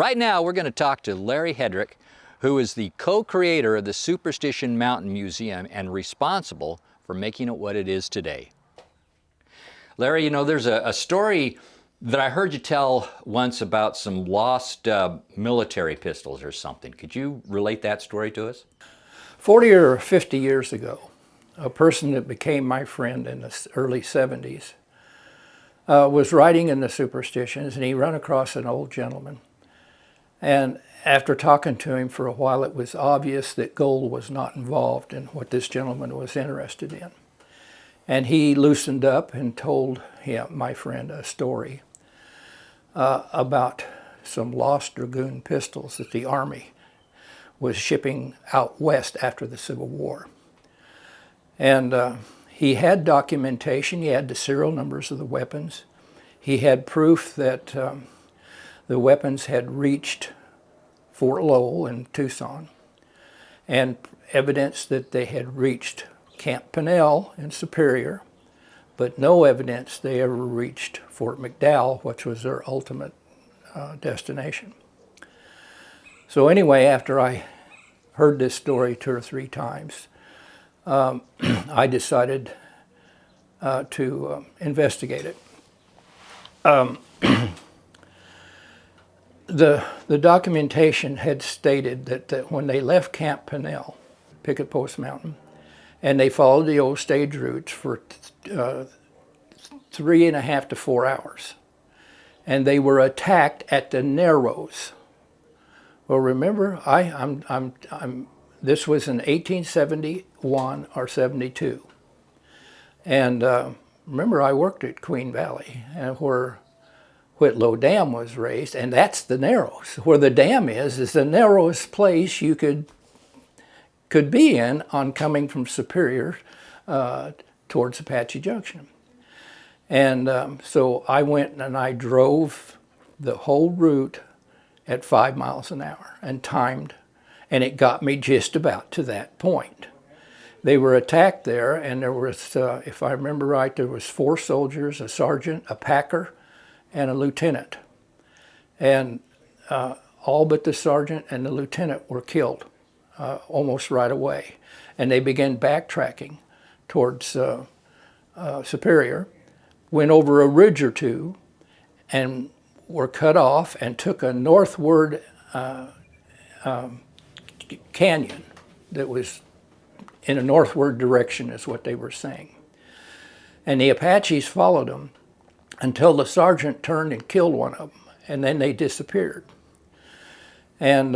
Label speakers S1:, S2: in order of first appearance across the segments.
S1: Right now, we're going to talk to Larry Hedrick, who is the co-creator of the Superstition Mountain Museum and responsible for making it what it is today. Larry, you know, there's a story that I heard you tell once about some lost military pistols or something. Could you relate that story to us?
S2: 40 or 50 years ago, a person that became my friend in the early 70s was riding in the Superstitions, and he ran across an old gentleman. And after talking to him for a while, it was obvious that gold was not involved in what this gentleman was interested in. And he loosened up and told him, my friend, a story about some lost Dragoon pistols that the Army was shipping out west after the Civil War. And he had documentation. He had the serial numbers of the weapons. He had proof that the weapons had reached Fort Lowell in Tucson, and evidence that they had reached Camp Pinnell in Superior, but no evidence they ever reached Fort McDowell, which was their ultimate destination. So anyway, after I heard this story 2 or 3 times, I decided to investigate it. The documentation had stated that when they left Camp Pinnell, Picket Post Mountain, and they followed the old stage routes for 3.5 to 4 hours, and they were attacked at the Narrows. Well, remember, this was in 1871 or 72, and remember, I worked at Queen Valley, and where Whitlow Dam was raised, and that's the Narrows. Where the dam is the narrowest place you could be in on coming from Superior towards Apache Junction. And so I went and I drove the whole route at 5 miles an hour and timed, and it got me just about to that point. They were attacked there, and there was, if I remember right, there was 4 soldiers, a sergeant, a packer, and a lieutenant. And all but the sergeant and the lieutenant were killed almost right away. And they began backtracking towards Superior, went over a ridge or two, and were cut off and took a northward canyon that was in a northward direction, is what they were saying. And the Apaches followed them until the sergeant turned and killed one of them, and then they disappeared. And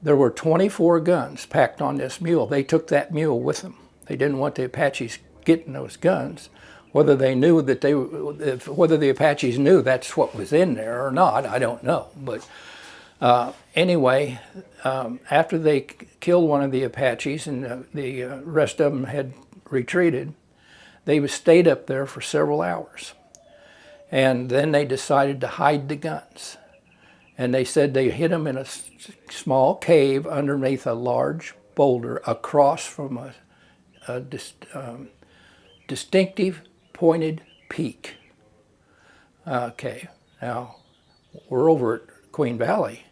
S2: there were 24 guns packed on this mule. They took that mule with them. They didn't want the Apaches getting those guns. Whether they knew that whether the Apaches knew that's what was in there or not, I don't know. But anyway, after they killed one of the Apaches and the rest of them had retreated, they stayed up there for several hours. And then they decided to hide the guns. And they said they hid them in a small cave underneath a large boulder across from a distinctive pointed peak. Okay, now we're over at Queen Valley.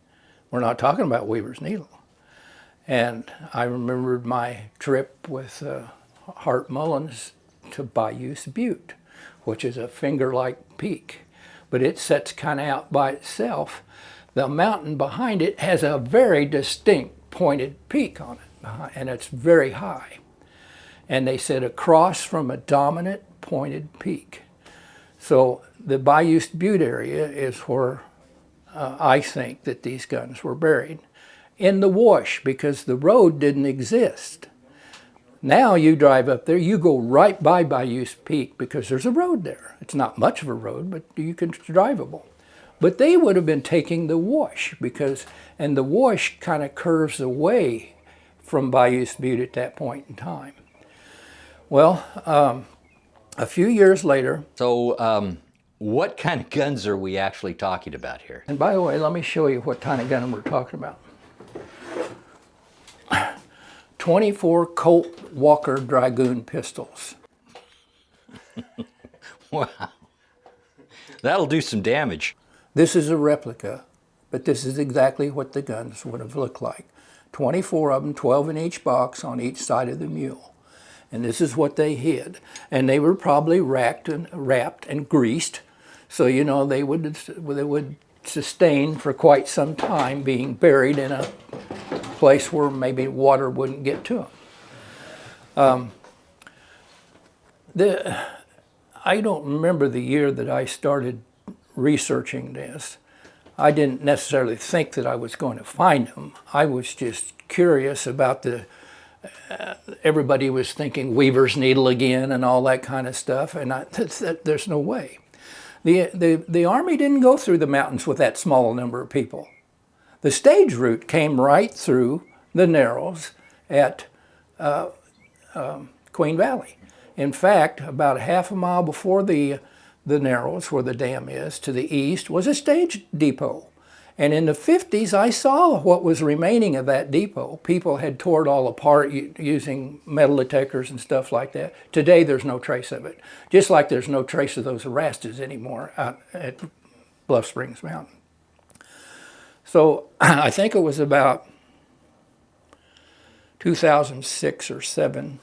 S2: We're not talking about Weaver's Needle. And I remembered my trip with Hart Mullins to Bayou's Butte, which is a finger-like peak, but it sets kind of out by itself. The mountain behind it has a very distinct pointed peak on it, and it's very high. And they said across from a dominant pointed peak. So the Bayou's Butte area is where I think that these guns were buried. In the wash, because the road didn't exist. Now you drive up there, you go right by Bayou's Peak because there's a road there. It's not much of a road, but it's drivable. But they would have been taking the wash and the wash kind of curves away from Bayou's Butte at that point in time. Well, a few years later.
S1: So what kind of guns are we actually talking about here?
S2: And by the way, let me show you what kind of gun we're talking about. 24 Colt Walker Dragoon Pistols.
S1: Wow. That'll do some damage.
S2: This is a replica but this is exactly what the guns would have looked like. 24 of them, 12 in each box on each side of the mule. And this is what they hid. And they were probably wrapped and greased, so you know they would sustain for quite some time, being buried in a place where maybe water wouldn't get to them. I don't remember the year that I started researching this. I didn't necessarily think that I was going to find them. I was just curious about everybody was thinking weaver's needle again and all that kind of stuff, and there's no way. The Army didn't go through the mountains with that small number of people. The stage route came right through the Narrows at Queen Valley. In fact, about half a mile before the Narrows, where the dam is, to the east, was a stage depot. And in the 50s, I saw what was remaining of that depot. People had tore it all apart using metal detectors and stuff like that. Today, there's no trace of it. Just like there's no trace of those arrestas anymore out at Bluff Springs Mountain. So I think it was about 2006 or 7,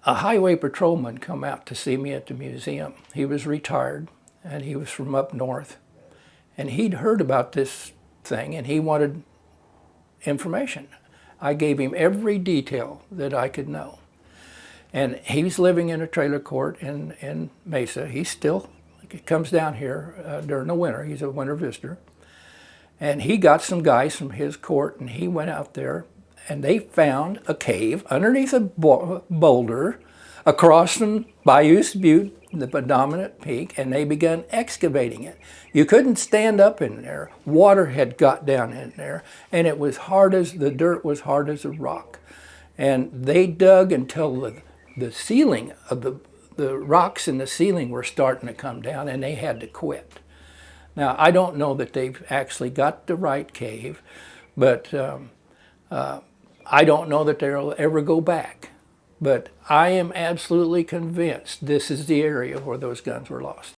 S2: a highway patrolman come out to see me at the museum. He was retired, and he was from up north. And he'd heard about this thing, and he wanted information. I gave him every detail that I could know. And he's living in a trailer court in Mesa. He still comes down here during the winter. He's a winter visitor. And he got some guys from his court, and he went out there, and they found a cave underneath a boulder across from Bayous Butte, the predominant peak, and they began excavating it. You couldn't stand up in there. Water had got down in there, and it was hard as, the dirt was hard as a rock. And they dug until the ceiling of the rocks in the ceiling were starting to come down, and they had to quit. Now, I don't know that they've actually got the right cave, but I don't know that they'll ever go back. But I am absolutely convinced this is the area where those guns were lost.